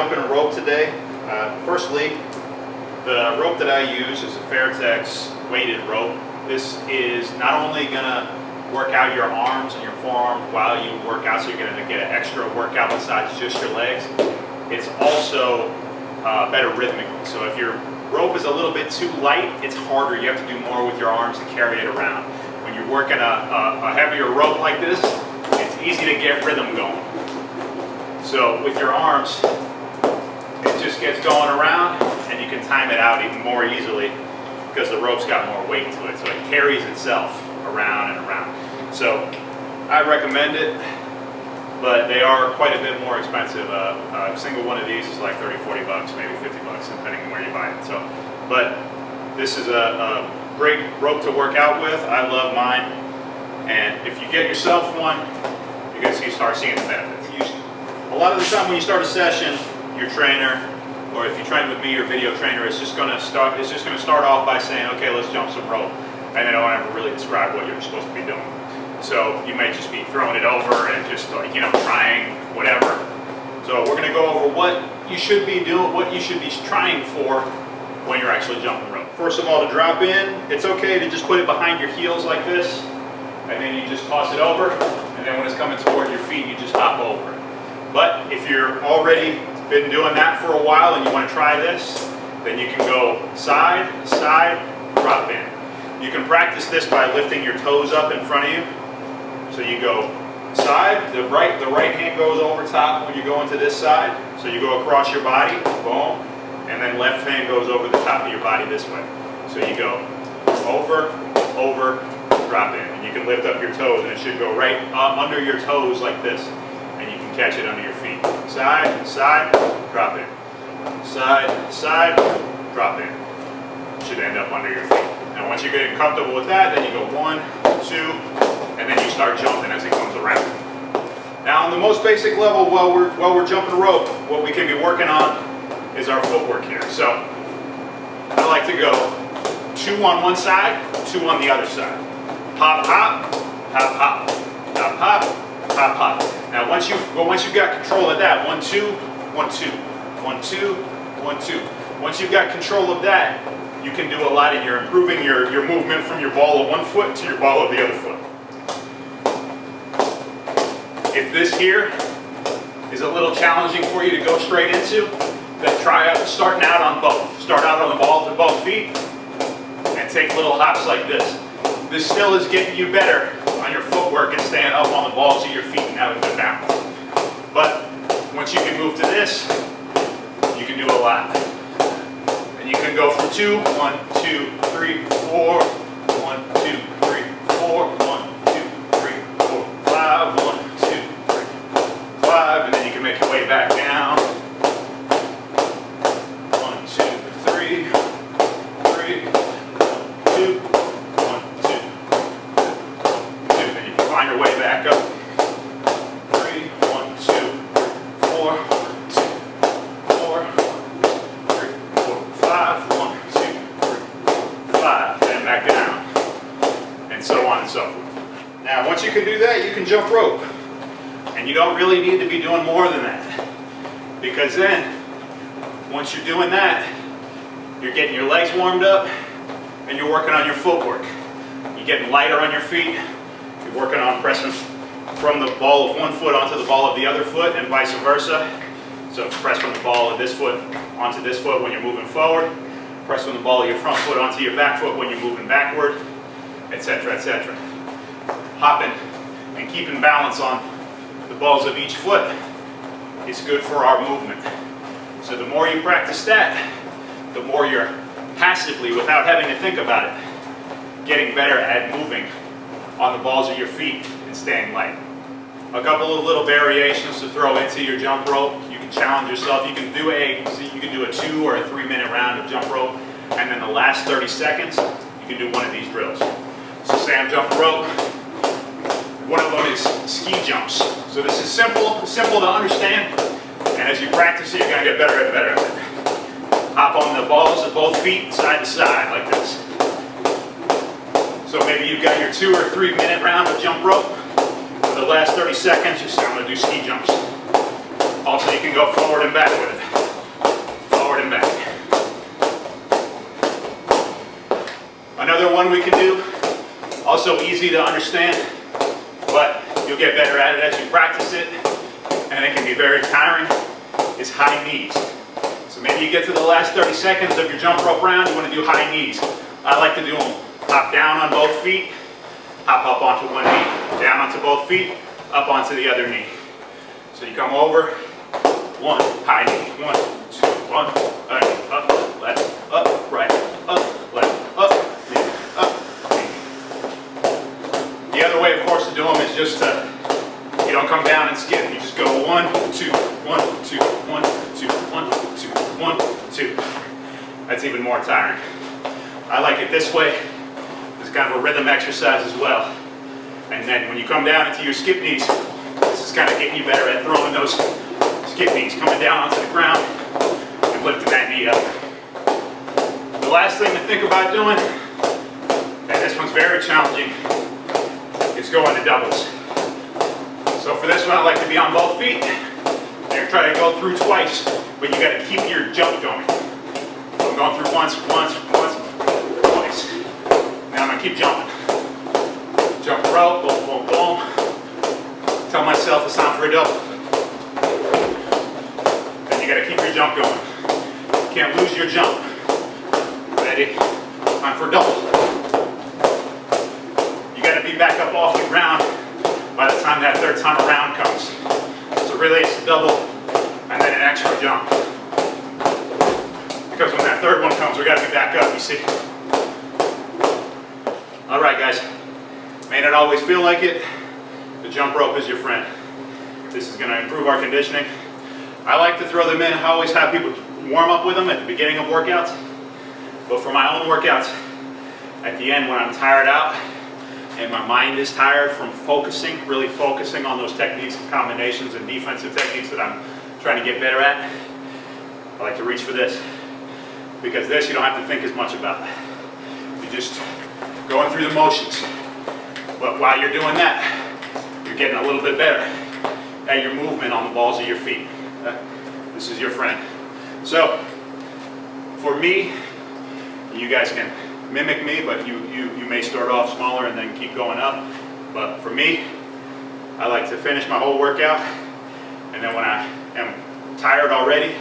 jumping a rope today. Firstly, the rope that I use is a Fairtex weighted rope. This is not only gonna work out your arms and your forearms while you work out, so you're gonna get an extra workout besides just your legs. It's also better rhythmically. So if your rope is a little bit too light, it's harder. You have to do more with your arms to carry it around. When you're working a heavier rope like this, it's easy to get rhythm going. So with your arms, it just gets going around and you can time it out even more easily because the rope's got more weight to it. So it carries itself around and around. So I recommend it, but they are quite a bit more expensive. A single one of these is like 30, 40 bucks, maybe 50 bucks, depending on where you buy it. So, but this is a great rope to work out with. I love mine. And if you get yourself one, you're going to start seeing the benefits. A lot of the time when you start a session, your trainer, or if you train with me, your video trainer, is just going to start off by saying, okay, let's jump some rope. And they don't ever really describe what you're supposed to be doing. So you may just be throwing it over and just like, trying whatever. So we're going to go over what you should be doing, what you should be trying for when you're actually jumping rope. First of all, to drop in, it's okay to just put it behind your heels like this, and then you just toss it over, and then when it's coming toward your feet, you just hop over it. But if you're already been doing that for a while and you want to try this, then you can go side, side, drop in. You can practice this by lifting your toes up in front of you. So you go side, the right hand goes over top when you go into this side. So you go across your body, boom, and then left hand goes over the top of your body this way. So you go over, over, drop in. And you can lift up your toes and it should go right up under your toes like this. And you can catch it under your feet. Side, side, drop in. Side, side, drop in. It should end up under your feet. And once you're getting comfortable with that, then you go 1, 2, and then you start jumping as it comes around. Now on the most basic level, while we're jumping rope, what we can be working on is our footwork here. So I like to go 2 on one side, 2 on the other side. Hop, hop, hop, hop, hop, hop, hop, hop. Now once you've got control of that, 1, 2, 1, 2, 1, 2, 1, 2. Once you've got control of that, you can do a lot and you're improving your movement from your ball of one foot to your ball of the other foot. If this here is a little challenging for you to go straight into, then try out starting out on both. Start out on the balls of both feet and take little hops like this. This still is getting you better on your footwork and staying up on the balls of your feet and having good balance. But once you can move to this, you can do a lot. And you can go from 2, 1, 2, 3, 4, 1, 2, 3, 4, 1, 2, 3, 4, 5, 1, 2, 3, 4, 5, and then you can make your way back down. 1, 2, 3, 3, 2, 1, 2, 2, and you can find your way back up. 3, 1, 2, 4, 2, 4, 3, 4, 5, 1, 2, 3, 5, and back down, and so on and so forth. Now, once you can do that, you can jump rope, and you don't really need to be doing more than that, because then, once you're doing that, you're getting your legs warmed up, and you're working on your footwork. You're getting lighter on your feet. You're working on pressing from the ball of one foot onto the ball of the other foot, and vice versa. So press from the ball of this foot onto this foot when you're moving forward. Press from the ball of your front foot onto your back foot when you're moving backward, etc., etc. Hopping and keeping balance on the balls of each foot is good for our movement. So the more you practice that, the more you're passively, without having to think about it, getting better at moving on the balls of your feet and staying light. A couple of little variations to throw into your jump rope. You can challenge yourself. You can do a 2 or a 3 minute round of jump rope, and then the last 30 seconds, you can do one of these drills. So say I'm jumping rope. One of them is ski jumps. So this is simple to understand, and as you practice it, you're going to get better and better at it. Hop on the balls of both feet, side to side, like this. So maybe you've got your 2 or 3 minute round of jump rope. For the last 30 seconds, you're going to do ski jumps. Also, you can go forward and back with it. Forward and back. Another one we can do, also easy to understand, but you'll get better at it as you practice it, and it can be very tiring, is high knees. So maybe you get to the last 30 seconds of your jump rope round, you want to do high knees. I like to do them hop down on both feet, hop up onto one knee, down onto both feet, up onto the other knee. So you come over, one, high knee, 1, 2, 1, up, left, up, right, up, left, up, knee, up, knee. The other way, of course, to do them is just you don't come down and skip. You just go 1, 2, 1, 2, 1, 2, 1, 2, 1, 2. That's even more tiring. I like it this way. It's kind of a rhythm exercise as well. And then when you come down into your skip knees, this is kind of getting you better at throwing those skip knees, coming down onto the ground and lifting that knee up. The last thing to think about doing, and this one's very challenging, is going to doubles. So for this one, I like to be on both feet. You're going to try to go through twice, but you got to keep your jump going. So I'm going through once, twice. Now I'm going to keep jumping. Jump rope, boom, boom, boom. Tell myself it's time for a double. Then you got to keep your jump going. You can't lose your jump. Ready? Time for a double. You got to be back up off the ground by the time that third time around comes. So really it's a double and then an extra jump. Because when that third one comes, we got to be back up, you see. All right, guys. May not always feel like it. The jump rope is your friend. This is going to improve our conditioning. I like to throw them in. I always have people warm up with them at the beginning of workouts. But for my own workouts, at the end when I'm tired out and my mind is tired from focusing, really focusing on those techniques and combinations and defensive techniques that I'm trying to get better at, I like to reach for this. Because this you don't have to think as much about. You're just going through the motions. But while you're doing that, you're getting a little bit better at your movement on the balls of your feet. This is your friend. So, for me, you guys can mimic me, but you may start off smaller and then keep going up. But for me, I like to finish my whole workout, and then when I am tired already,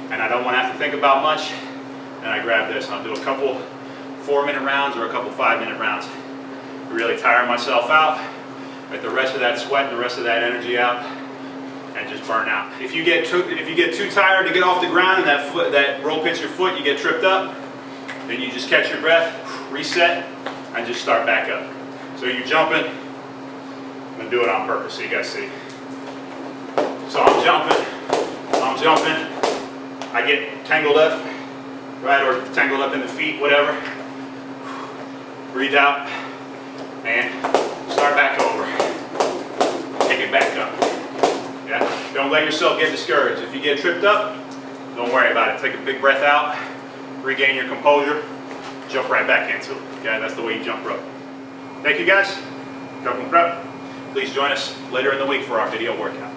and I don't want to have to think about much, then I grab this and I'll do a couple 4-minute rounds or a couple 5-minute rounds. Really tire myself out, get the rest of that sweat and the rest of that energy out, and just burn out. If you get too tired to get off the ground and that rope hits your foot, you get tripped up, then you just catch your breath, reset, and just start back up. So you're jumping. I'm gonna do it on purpose so you guys see. So I'm jumping. I get tangled up, right, or tangled up in the feet, whatever. Breathe out. And start back over. Take it back up. Yeah? Don't let yourself get discouraged. If you get tripped up, don't worry about it. Take a big breath out, regain your composure, jump right back into it. Okay? That's the way you jump rope. Thank you guys. Jumping Prep. Please join us later in the week for our video workout.